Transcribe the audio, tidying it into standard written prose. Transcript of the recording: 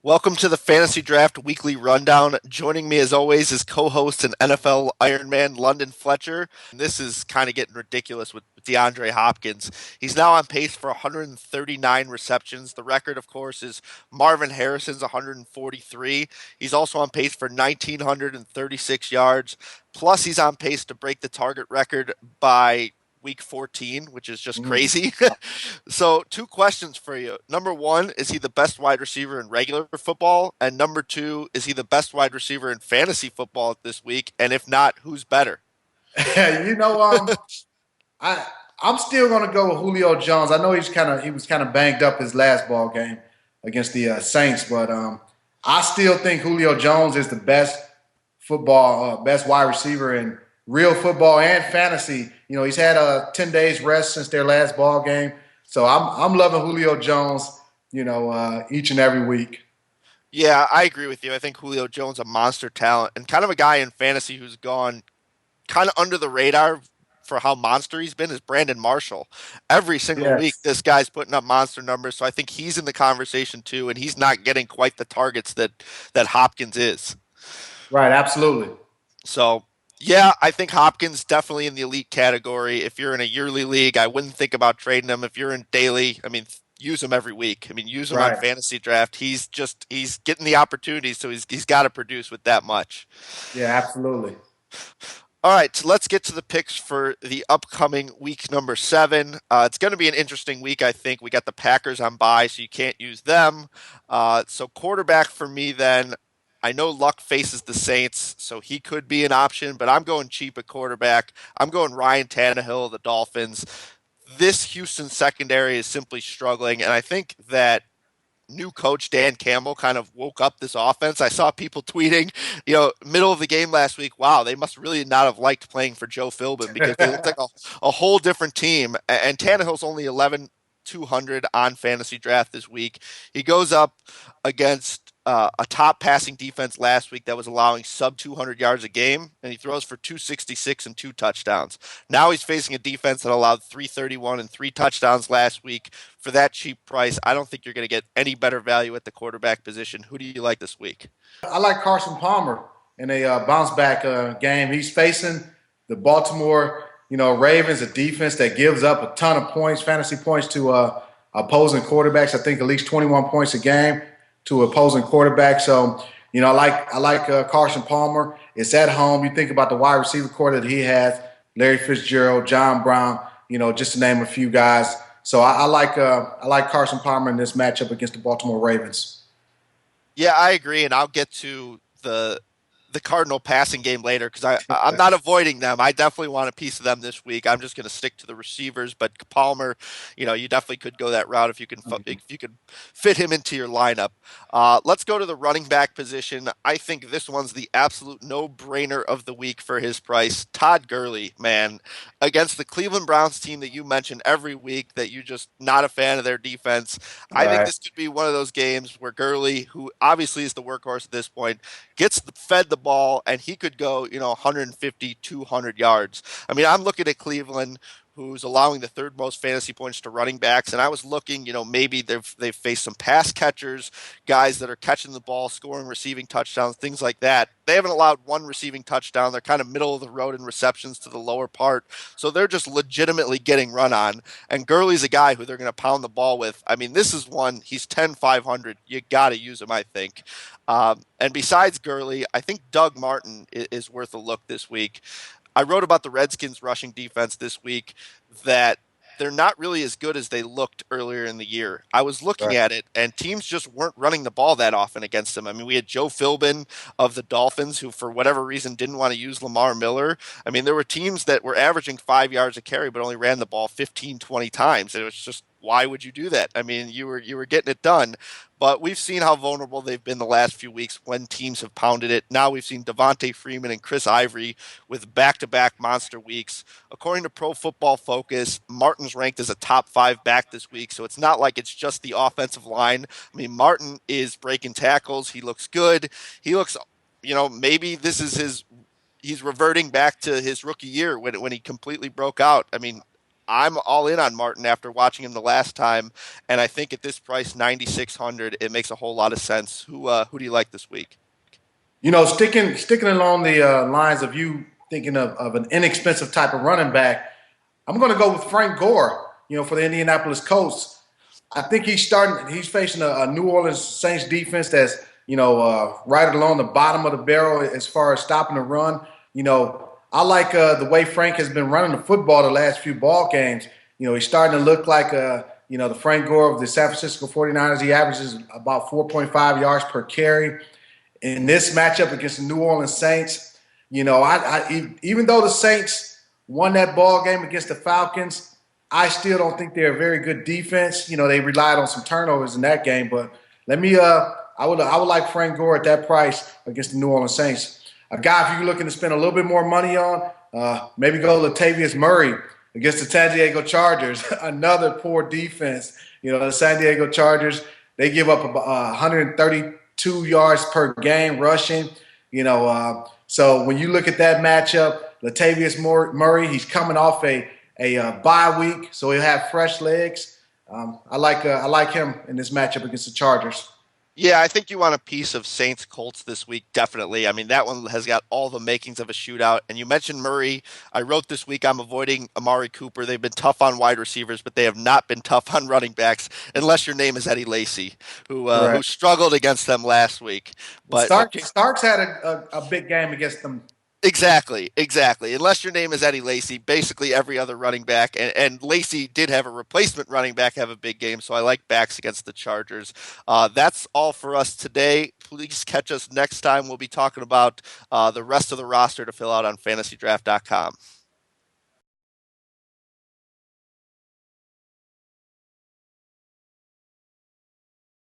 Welcome to the Fantasy Draft Weekly Rundown. Joining me as always is co-host and NFL Ironman London Fletcher. This is kind of getting ridiculous with DeAndre Hopkins. He's now on pace for 139 receptions. The record, of course, is Marvin Harrison's 143. He's also on pace for 1,936 yards. Plus, he's on pace to break the target record by week 14, which is just Mm. crazy. So, two questions for you. Number one, is he the best wide receiver in regular football? And number two, is he the best wide receiver in fantasy football this week? And if not, who's better? you know, um, I I'm still gonna go with Julio Jones. I know he was kind of banged up his last ball game against the Saints, but I still think Julio Jones is the best wide receiver in real football and fantasy. You know, he's had 10 days rest since their last ball game, so I'm loving Julio Jones. Each and every week. Yeah, I agree with you. I think Julio Jones a monster talent and kind of a guy in fantasy who's gone kind of under the radar for how monster he's been is Brandon Marshall. Every single week, Yes, this guy's putting up monster numbers. So I think he's in the conversation too, and he's not getting quite the targets that Hopkins is. right, absolutely. So yeah, I think Hopkins definitely in the elite category. If you're in a yearly league, I wouldn't think about trading him. If you're in daily, I mean, use him every week. I mean, use him on Right. fantasy draft. He's getting the opportunities, so he's got to produce with that much. Yeah, absolutely. All right, so let's get to the picks for the upcoming week number 7. It's going to be an interesting week, I think. We got the Packers on bye, so you can't use them. So quarterback for me, then. I know Luck faces the Saints, so he could be an option, but I'm going cheap at quarterback. I'm going Ryan Tannehill of the Dolphins. This Houston secondary is simply struggling, and I think that new coach Dan Campbell kind of woke up this offense. I saw people tweeting, middle of the game last week, wow, they must really not have liked playing for Joe Philbin because they looked like a whole different team. And Tannehill's only 11,200 on fantasy draft this week. He goes up against a top passing defense last week that was allowing sub 200 yards a game, and he throws for 266 and 2 touchdowns. Now he's facing a defense that allowed 331 and 3 touchdowns last week. For that cheap price, I don't think you're going to get any better value at the quarterback position. Who do you like this week? I like Carson Palmer in a bounce back game. He's facing the Baltimore, Ravens, a defense that gives up a ton of points, fantasy points to opposing quarterbacks. I think at least 21 points a game to opposing quarterbacks. So, I like Carson Palmer. It's at home. You think about the wide receiver core that he has: Larry Fitzgerald, John Brown. Just to name a few guys. So I like Carson Palmer in this matchup against the Baltimore Ravens. Yeah, I agree, and I'll get to the Cardinal passing game later because I'm not avoiding them. I definitely want a piece of them this week. I'm just going to stick to the receivers, but Palmer, you definitely could go that route if you could fit him into your lineup. Let's go to the running back position. I think this one's the absolute no-brainer of the week for his price. Todd Gurley, man, against the Cleveland Browns team that you mention every week that you just not a fan of their defense. I think Right. this could be one of those games where Gurley, who obviously is the workhorse at this point, gets fed the ball and he could go, 150, 200 yards. I mean, I'm looking at Cleveland, who's allowing the third most fantasy points to running backs, and I was looking, maybe they've faced some pass catchers, guys that are catching the ball, scoring, receiving touchdowns, things like that. They haven't allowed one receiving touchdown. They're kind of middle of the road in receptions to the lower part, so they're just legitimately getting run on. And Gurley's a guy who they're going to pound the ball with. I mean, this is one he's 10,500. You got to use him, I think. And besides Gurley, I think Doug Martin is worth a look this week. I wrote about the Redskins rushing defense this week that they're not really as good as they looked earlier in the year. I was looking Right. at it, and teams just weren't running the ball that often against them. I mean, we had Joe Philbin of the Dolphins, who for whatever reason didn't want to use Lamar Miller. I mean, there were teams that were averaging 5 yards a carry, but only ran the ball 15, 20 times. And it was just, why would you do that? I mean, you were getting it done. But we've seen how vulnerable they've been the last few weeks when teams have pounded it. Now we've seen Devontae Freeman and Chris Ivory with back-to-back monster weeks. According to Pro Football Focus, Martin's ranked as a top 5 back this week, so it's not like it's just the offensive line. I mean, Martin is breaking tackles. He looks good. He looks, maybe this is he's reverting back to his rookie year when he completely broke out. I mean, I'm all in on Martin after watching him the last time, and I think at this price, 9,600, it makes a whole lot of sense. Who do you like this week? Sticking along the lines of you thinking of an inexpensive type of running back, I'm going to go with Frank Gore. For the Indianapolis Colts. I think he's facing a New Orleans Saints defense that's right along the bottom of the barrel as far as stopping the run. I like the way Frank has been running the football the last few ball games. He's starting to look like the Frank Gore of the San Francisco 49ers. He averages about 4.5 yards per carry. In this matchup against the New Orleans Saints, even though the Saints won that ball game against the Falcons, I still don't think they're a very good defense. They relied on some turnovers in that game. But I would like Frank Gore at that price against the New Orleans Saints. A guy, if you're looking to spend a little bit more money on, maybe go Latavius Murray against the San Diego Chargers. Another poor defense. The San Diego Chargers, they give up about 132 yards per game rushing. So when you look at that matchup, Latavius Murray, he's coming off a bye week, so he'll have fresh legs. I like him in this matchup against the Chargers. Yeah, I think you want a piece of Saints Colts this week, definitely. I mean, that one has got all the makings of a shootout. And you mentioned Murray. I wrote this week I'm avoiding Amari Cooper. They've been tough on wide receivers, but they have not been tough on running backs, unless your name is Eddie Lacy, who Right. struggled against them last week. But Starks had a big game against them. exactly, exactly. Unless your name is Eddie Lacy, basically every other running back, and Lacy did have a replacement running back have a big game, so I like backs against the Chargers. That's all for us today. Please catch us next time. We'll be talking about the rest of the roster to fill out on FantasyDraft.com.